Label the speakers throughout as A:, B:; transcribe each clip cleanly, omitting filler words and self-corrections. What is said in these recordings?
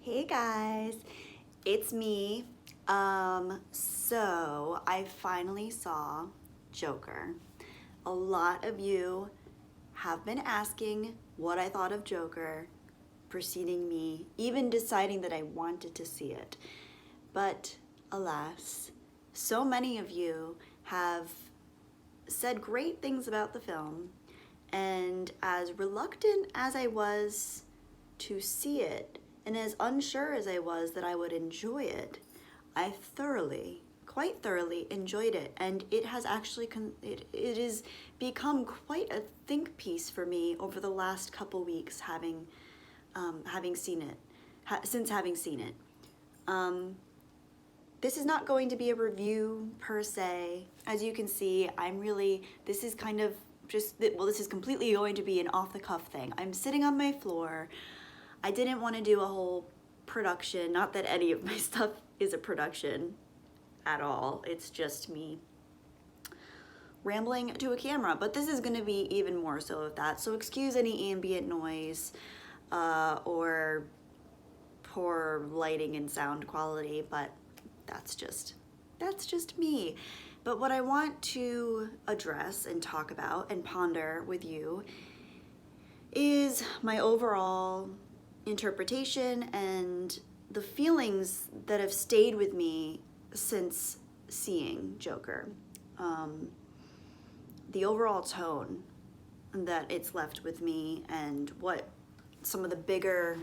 A: Hey guys, it's me. So I finally saw Joker. A lot of you have been asking what I thought of Joker, preceding me even deciding that I wanted to see it. But alas, so many of you have said great things about the film, and as reluctant as I was to see it, and as unsure as I was that I would enjoy it, I quite thoroughly enjoyed it, and it has actually it has become quite a think piece for me over the last couple weeks, having seen it, since having seen it. This is not going to be a review per se. As you can see, this is kind of this is completely going to be an off-the-cuff thing. I'm sitting on my floor. I didn't want to do a whole production, not that any of my stuff is a production at all. It's just me rambling to a camera, but this is going to be even more so of that. So excuse any ambient noise or poor lighting and sound quality, but that's just me. But what I want to address and talk about and ponder with you is my overall interpretation and the feelings that have stayed with me since seeing Joker. The overall tone that it's left with me, and what some of the bigger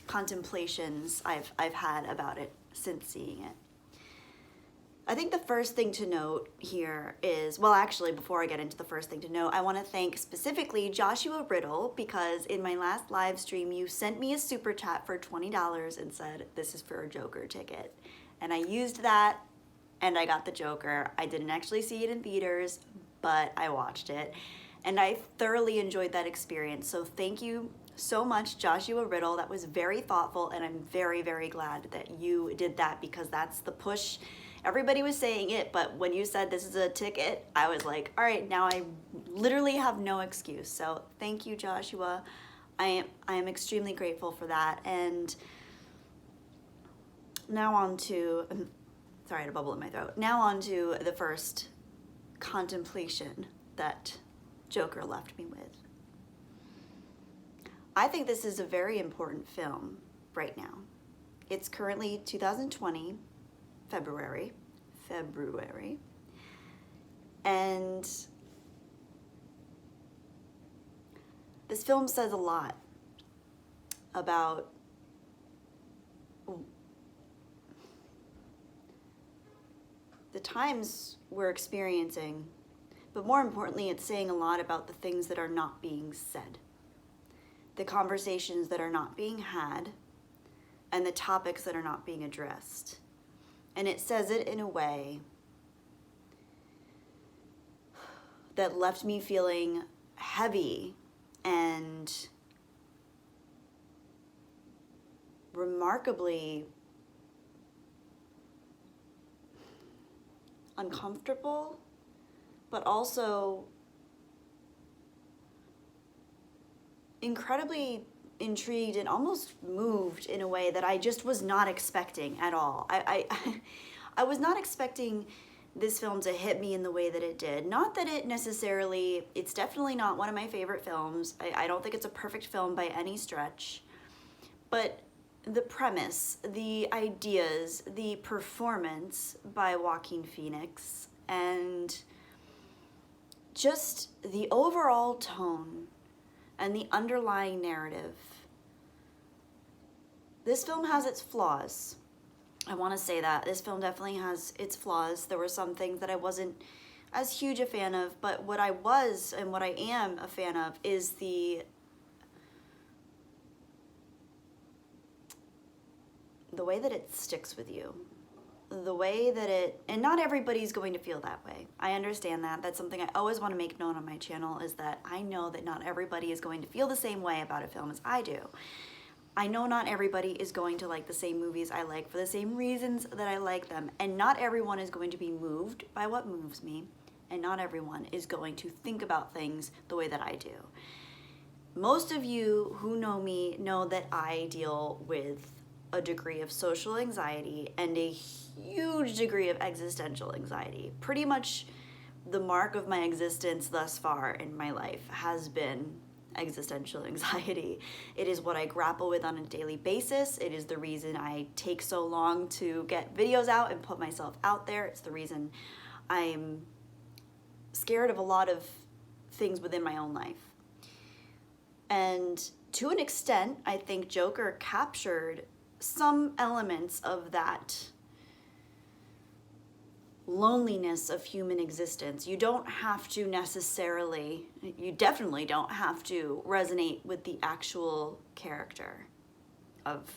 A: contemplations I've had about it since seeing it. I think the first thing to note here is, well, actually, before I get into the first thing to note, I want to thank specifically Joshua Riddle, because in my last live stream, you sent me a super chat for $20 and said, this is for a Joker ticket. And I used that, and I got the Joker. I didn't actually see it in theaters, but I watched it, and I thoroughly enjoyed that experience. So thank you so much, Joshua Riddle. That was very thoughtful, and I'm very, very glad that you did that, because that's the push. Everybody was saying it, but when you said this is a ticket, I was like, all right, now I literally have no excuse. So thank you, Joshua. I am extremely grateful for that. And now on to, sorry, I had a bubble in my throat. Now on to the first contemplation that Joker left me with. I think this is a very important film right now. It's currently 2020, February, and this film says a lot about the times we're experiencing, but more importantly, it's saying a lot about the things that are not being said, the conversations that are not being had, and the topics that are not being addressed. And it says it in a way that left me feeling heavy and remarkably uncomfortable, but also incredibly intrigued and almost moved in a way that I just was not expecting at all. I was not expecting this film to hit me in the way that it did. Not that it's definitely not one of my favorite films. I don't think it's a perfect film by any stretch. But the premise, the ideas, the performance by Joaquin Phoenix, and just the overall tone and the underlying narrative. This film has its flaws. I want to say that. This film definitely has its flaws. There were some things that I wasn't as huge a fan of, but what I was and what I am a fan of is the way that it sticks with you. The way that and not everybody's going to feel that way. I understand that. That's something I always want to make known on my channel, is that I know that not everybody is going to feel the same way about a film as I do. I know not everybody is going to like the same movies I like for the same reasons that I like them. And not everyone is going to be moved by what moves me. And not everyone is going to think about things the way that I do. most of you who know me know that I deal with a degree of social anxiety and a huge degree of existential anxiety. Pretty much the mark of my existence thus far in my life has been existential anxiety. It is what I grapple with on a daily basis. It is the reason I take so long to get videos out and put myself out there. It's the reason I'm scared of a lot of things within my own life. And to an extent, I think Joker captured some elements of that loneliness of human existence. You don't have to necessarily, you definitely don't have to resonate with the actual character of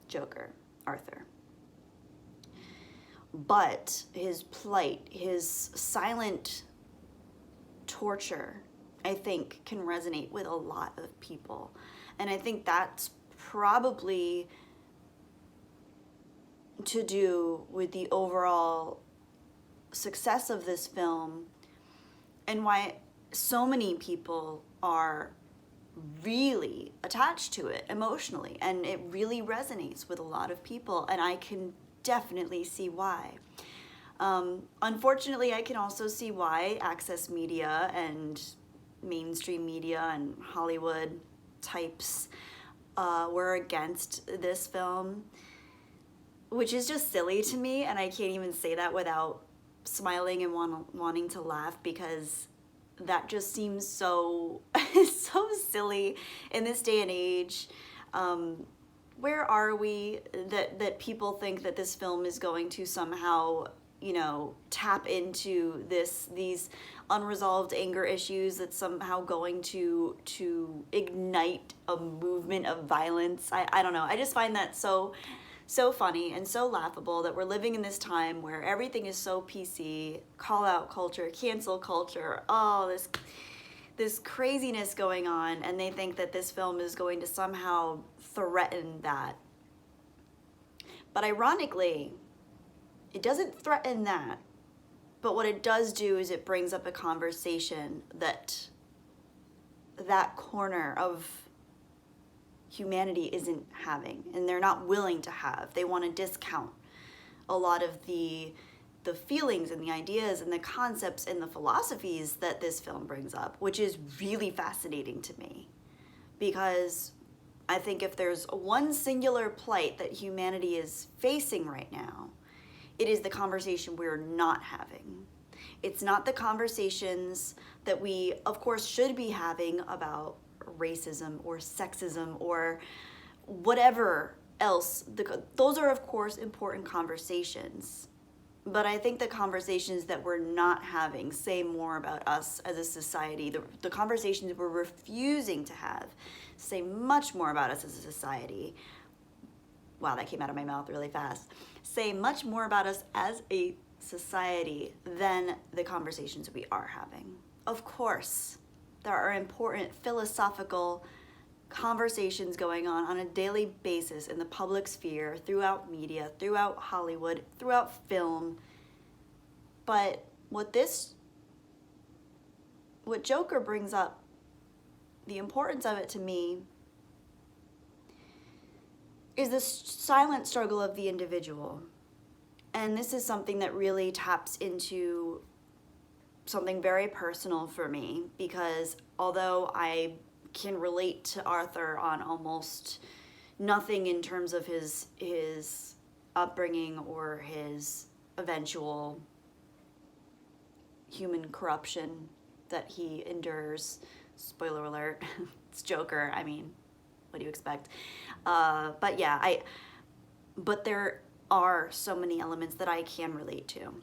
A: Joker, Arthur. But his plight, his silent torture, I think can resonate with a lot of people. And I think that's probably to do with the overall success of this film and why so many people are really attached to it emotionally, and it really resonates with a lot of people, and I can definitely see why. Unfortunately, I can also see why access media and mainstream media and Hollywood types were against this film, which is just silly to me, and I can't even say that without smiling and wanting to laugh, because that just seems so so silly in this day and age. Where are we that people think that this film is going to somehow, you know, tap into these unresolved anger issues, that's somehow going to ignite a movement of violence? I don't know. I just find that so funny and so laughable that we're living in this time where everything is so PC, call out culture, cancel culture, all this craziness going on, and they think that this film is going to somehow threaten that. But ironically, it doesn't threaten that, but what it does do is it brings up a conversation that corner of humanity isn't having, and they're not willing to have. They want to discount a lot of the feelings and the ideas and the concepts and the philosophies that this film brings up, which is really fascinating to me, because I think if there's one singular plight that humanity is facing right now, it is the conversation we're not having. It's not the conversations that we, of course, should be having about racism or sexism or whatever else. Those are, of course, important conversations. But I think the conversations that we're not having say more about us as a society. The conversations we're refusing to have say much more about us as a society. Wow, that came out of my mouth really fast. Say much more about us as a society than the conversations we are having. Of course, there are important philosophical conversations going on a daily basis in the public sphere, throughout media, throughout Hollywood, throughout film. But what Joker brings up, the importance of it to me, is the silent struggle of the individual. And this is something that really taps into something very personal for me, because although I can relate to Arthur on almost nothing in terms of his upbringing or his eventual human corruption that he endures. Spoiler alert, it's Joker. I mean, what do you expect? But yeah, but there are so many elements that I can relate to.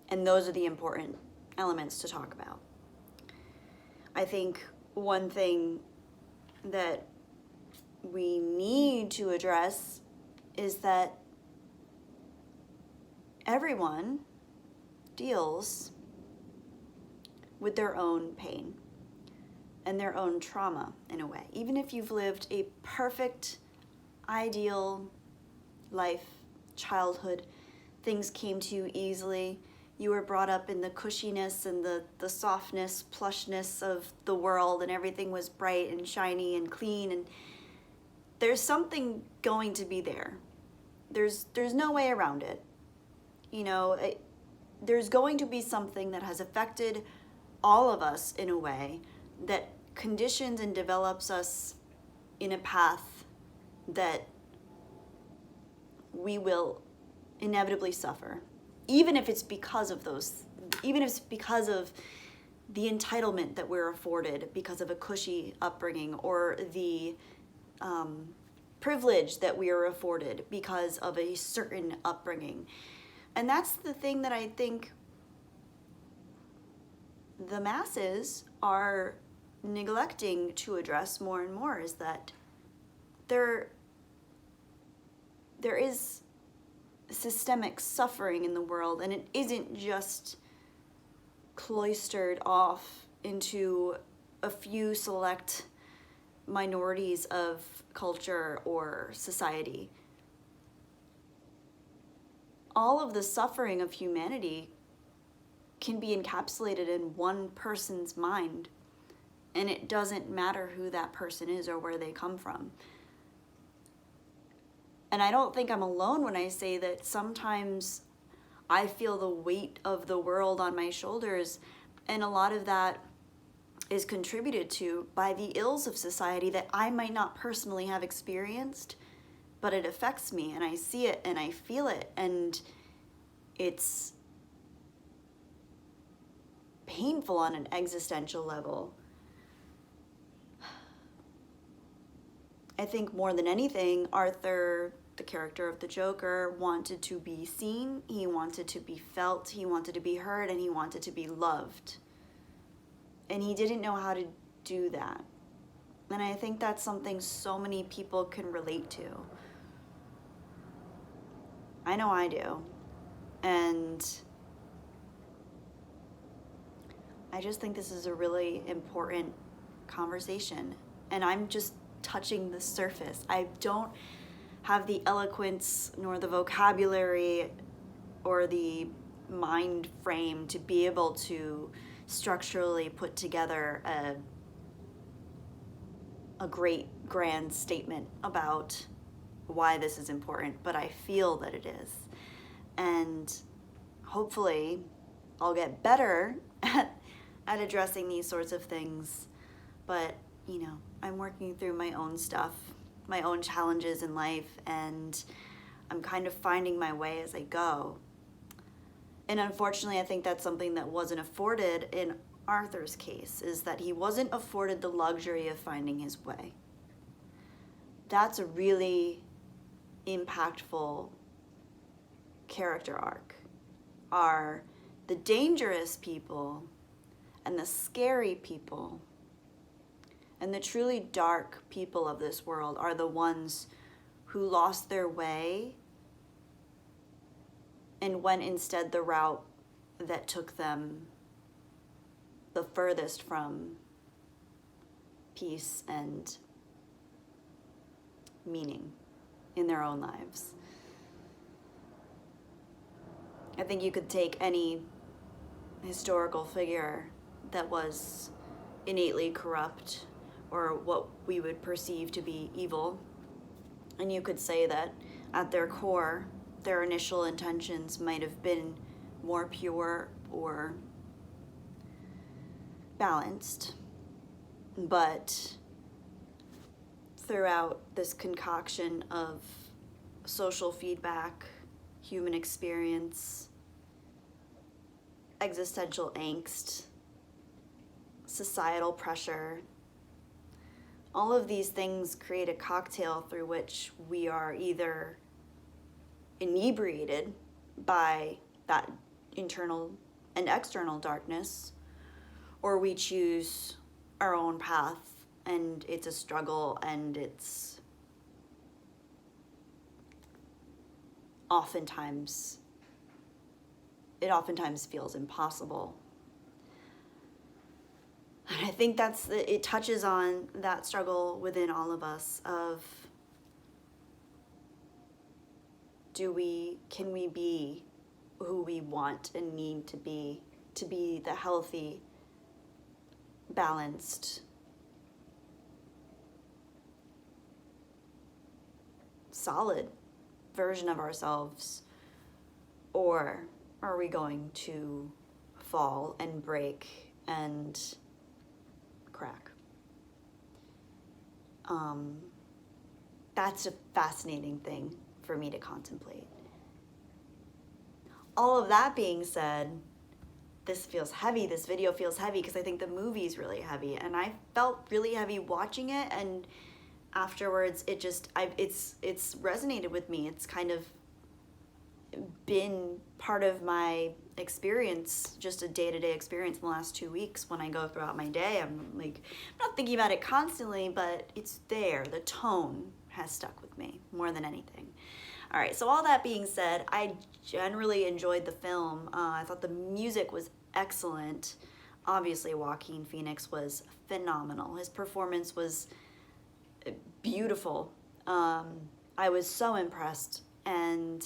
A: And those are the important elements to talk about. I think one thing that we need to address is that everyone deals with their own pain and their own trauma in a way. Even if you've lived a perfect, ideal life, childhood, things came to you easily, you were brought up in the cushiness and the softness, plushness of the world, and everything was bright and shiny and clean, and there's something going to be there. There's no way around it. There's going to be something that has affected all of us in a way that conditions and develops us in a path that we will inevitably suffer, even if it's because of the entitlement that we're afforded because of a cushy upbringing, or the privilege that we are afforded because of a certain upbringing. And that's the thing that I think the masses are neglecting to address more and more, is that there is systemic suffering in the world, and it isn't just cloistered off into a few select minorities of culture or society. All of the suffering of humanity can be encapsulated in one person's mind, and it doesn't matter who that person is or where they come from. And I don't think I'm alone when I say that sometimes I feel the weight of the world on my shoulders, and a lot of that is contributed to by the ills of society that I might not personally have experienced, but it affects me, and I see it and I feel it, and it's painful on an existential level. I think more than anything, Arthur, the character of the Joker, wanted to be seen, he wanted to be felt, he wanted to be heard, and he wanted to be loved. And he didn't know how to do that. And I think that's something so many people can relate to. I know I do. And I just think this is a really important conversation. And I'm just touching the surface. I don't have the eloquence nor the vocabulary or the mind frame to be able to structurally put together a great grand statement about why this is important, but I feel that it is. And hopefully I'll get better at addressing these sorts of things. But, I'm working through my own stuff, my own challenges in life, and I'm kind of finding my way as I go. And unfortunately, I think that's something that wasn't afforded in Arthur's case, is that he wasn't afforded the luxury of finding his way. That's a really impactful character arc. Are the dangerous people and the scary people and the truly dark people of this world are the ones who lost their way and went instead the route that took them the furthest from peace and meaning in their own lives. I think you could take any historical figure that was innately corrupt or what we would perceive to be evil, and you could say that at their core, their initial intentions might have been more pure or balanced, but throughout this concoction of social feedback, human experience, existential angst, societal pressure, all of these things create a cocktail through which we are either inebriated by that internal and external darkness, or we choose our own path, and it's a struggle, and it oftentimes feels impossible. And I think it touches on that struggle within all of us of, can we be who we want and need to be the healthy, balanced, solid version of ourselves? Or are we going to fall and break and crack? That's a fascinating thing for me to contemplate. All of that being said, this feels heavy. This video feels heavy because I think the movie's really heavy, and I felt really heavy watching it, and afterwards it's resonated with me. It's kind of been part of my experience, just a day-to-day experience in the last 2 weeks. When I go throughout my day, I'm not thinking about it constantly, but it's there. The tone has stuck with me more than anything. All right, so all that being said, I generally enjoyed the film. I thought the music was excellent. Obviously, Joaquin Phoenix was phenomenal. His performance was beautiful. I was so impressed. And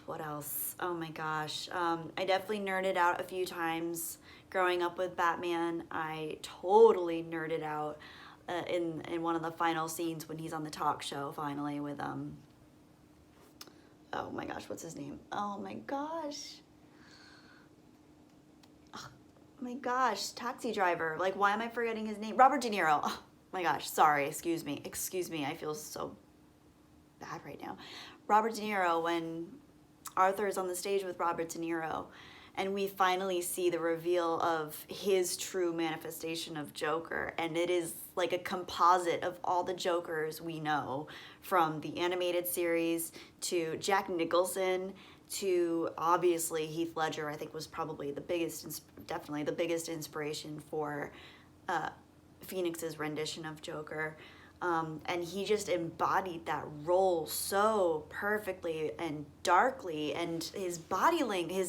A: what else? Oh my gosh. I definitely nerded out a few times growing up with Batman. I totally nerded out in one of the final scenes when he's on the talk show finally with oh my gosh, what's his name? Oh my gosh. Oh my gosh, Taxi Driver. Like, why am I forgetting his name? Robert De Niro. Oh my gosh, sorry, excuse me. I feel so bad right now. Robert De Niro, when Arthur is on the stage with Robert De Niro, and we finally see the reveal of his true manifestation of Joker, and it is like a composite of all the Jokers we know, from the animated series to Jack Nicholson to obviously Heath Ledger. I think was probably definitely the biggest inspiration for Phoenix's rendition of Joker. And he just embodied that role so perfectly and darkly, and his body language,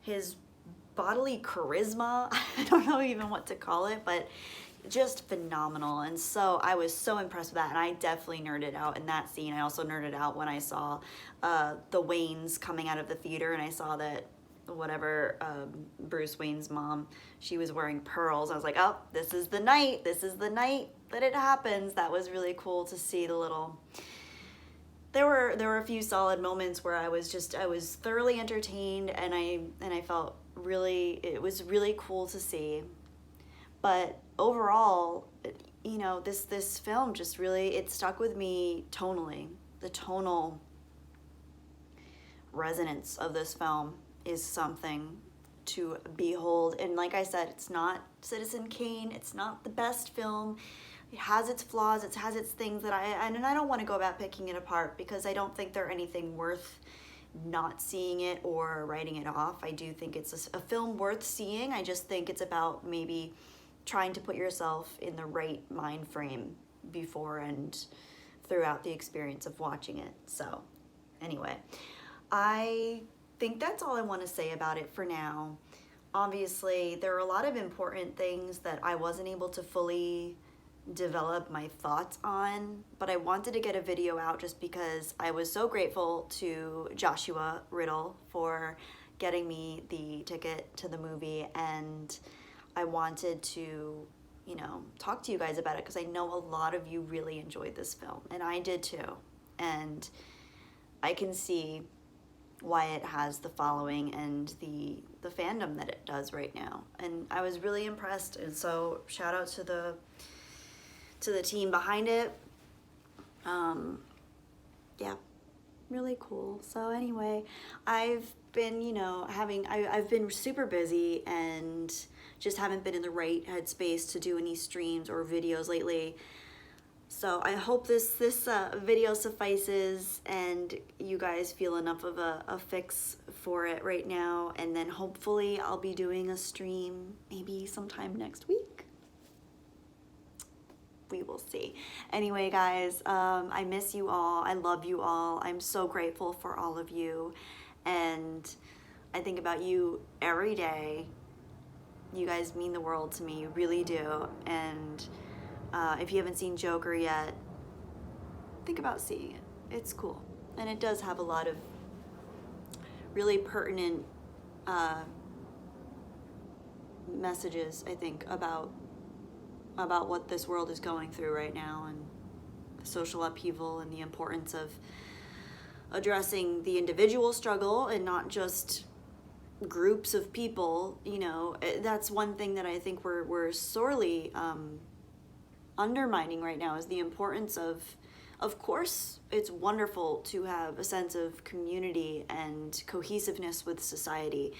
A: his bodily charisma, I don't know even what to call it, but just phenomenal. And so I was so impressed with that, and I definitely nerded out in that scene. I also nerded out when I saw the Waynes coming out of the theater, and I saw that Bruce Wayne's mom, she was wearing pearls. I was like, oh, this is the night that it happens. That was really cool to see. There were a few solid moments where I was thoroughly entertained, and I felt it was really cool to see. But overall, this film just really, it stuck with me tonally. The tonal resonance of this film is something to behold. And like I said, it's not Citizen Kane. It's not the best film. It has its flaws. It has its things that I don't want to go about picking it apart, because I don't think they're anything worth not seeing it or writing it off. I do think it's a film worth seeing. I just think it's about maybe trying to put yourself in the right mind frame before and throughout the experience of watching it. So anyway, I think that's all I want to say about it for now. Obviously, there are a lot of important things that I wasn't able to fully develop my thoughts on, but I wanted to get a video out just because I was so grateful to Joshua Riddle for getting me the ticket to the movie, and I wanted to, talk to you guys about it because I know a lot of you really enjoyed this film, and I did too, and I can see why it has the following and the fandom that it does right now, and I was really impressed. And so shout out to the team behind it. Yeah, really cool. So anyway, I've been I've been super busy and just haven't been in the right headspace to do any streams or videos lately. So I hope this video suffices and you guys feel enough of a fix for it right now, and then hopefully I'll be doing a stream maybe sometime next week. We will see. Anyway, guys, I miss you all. I love you all. I'm so grateful for all of you, and I think about you every day. You guys mean the world to me, you really do. And if you haven't seen Joker yet, think about seeing it. It's cool. And it does have a lot of really pertinent messages, I think, about what this world is going through right now, and the social upheaval, and the importance of addressing the individual struggle and not just groups of people. You know, that's one thing that I think we're sorely undermining right now, is the importance of course, it's wonderful to have a sense of community and cohesiveness with society.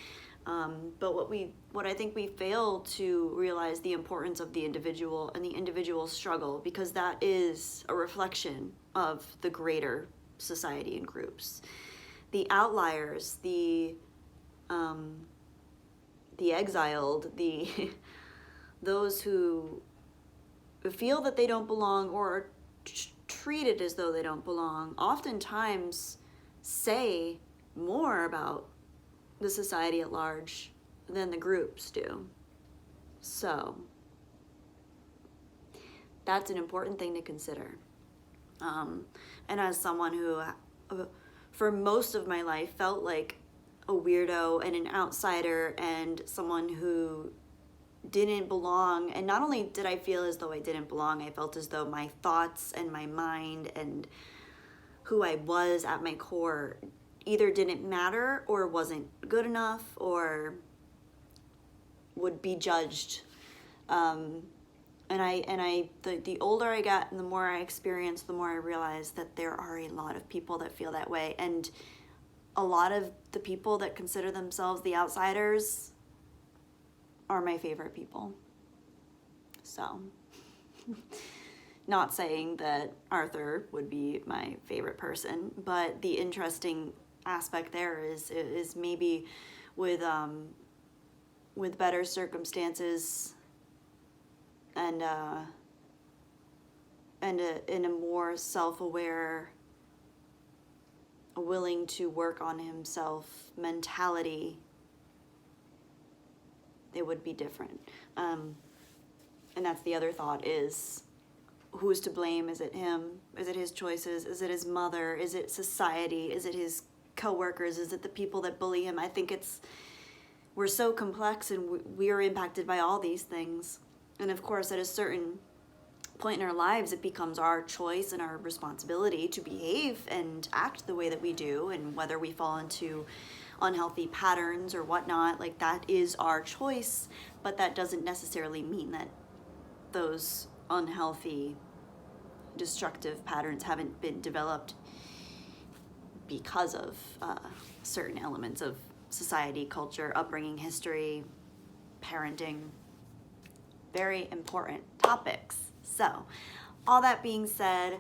A: But what I think we fail to realize the importance of the individual and the individual struggle, because that is a reflection of the greater society and groups. The outliers, the exiled, those who feel that they don't belong or are treated as though they don't belong, oftentimes say more about the society at large than the groups do. So that's an important thing to consider. And as someone who, for most of my life, felt like a weirdo and an outsider and someone who didn't belong, and not only did I feel as though I didn't belong, I felt as though my thoughts and my mind and who I was at my core either didn't matter or wasn't good enough or would be judged. The older I got and the more I experienced, the more I realized that there are a lot of people that feel that way. And a lot of the people that consider themselves the outsiders are my favorite people. So, not saying that Arthur would be my favorite person, but the interesting aspect there is maybe with better circumstances and in a more self-aware, willing to work on himself mentality, it would be different. And that's the other thought, is who's to blame? Is it him? Is it his choices? Is it his mother? Is it society? Is it his coworkers? Is it the people that bully him? I think we're so complex, and we are impacted by all these things. And of course, at a certain point in our lives, it becomes our choice and our responsibility to behave and act the way that we do, and whether we fall into unhealthy patterns or whatnot, like, that is our choice. But that doesn't necessarily mean that those unhealthy, destructive patterns haven't been developed because of certain elements of society, culture, upbringing, history, parenting. Very important topics. So, all that being said,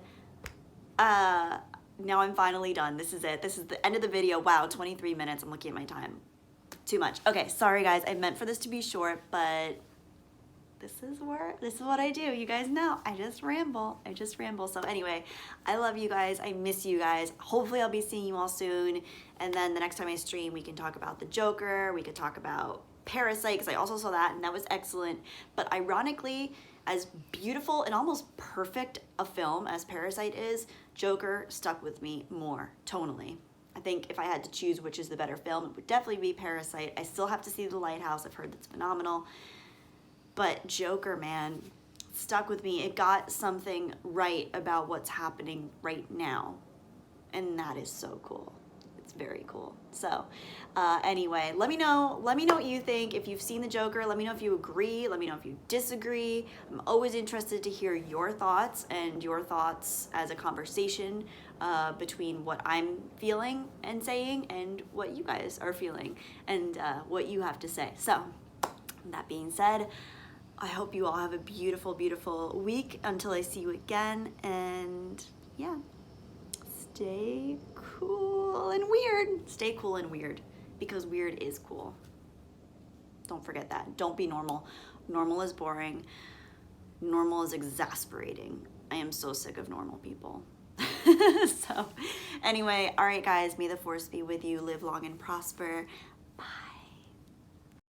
A: now I'm finally done. This is it. This is the end of the video. Wow, 23 minutes. I'm looking at my time. Too much. Okay, sorry guys. I meant for this to be short, but this is what I do. You guys know, I just ramble. So anyway, I love you guys. I miss you guys. Hopefully I'll be seeing you all soon. And then the next time I stream, we can talk about the Joker. We could talk about Parasite, because I also saw that and that was excellent. But ironically, as beautiful and almost perfect a film as Parasite is, Joker stuck with me more tonally. I think if I had to choose which is the better film, it would definitely be Parasite. I still have to see The Lighthouse. I've heard that's phenomenal. But Joker, man, stuck with me. It got something right about what's happening right now. And that is so cool. It's very cool. So anyway, let me know what you think. If you've seen the Joker, let me know if you agree. Let me know if you disagree. I'm always interested to hear your thoughts, and your thoughts as a conversation between what I'm feeling and saying and what you guys are feeling and what you have to say. So that being said, I hope you all have a beautiful, beautiful week until I see you again. And yeah, stay cool and weird. Stay cool and weird, because weird is cool. Don't forget that. Don't be normal. Normal is boring. Normal is exasperating. I am so sick of normal people. So anyway, all right guys, may the force be with you. Live long and prosper.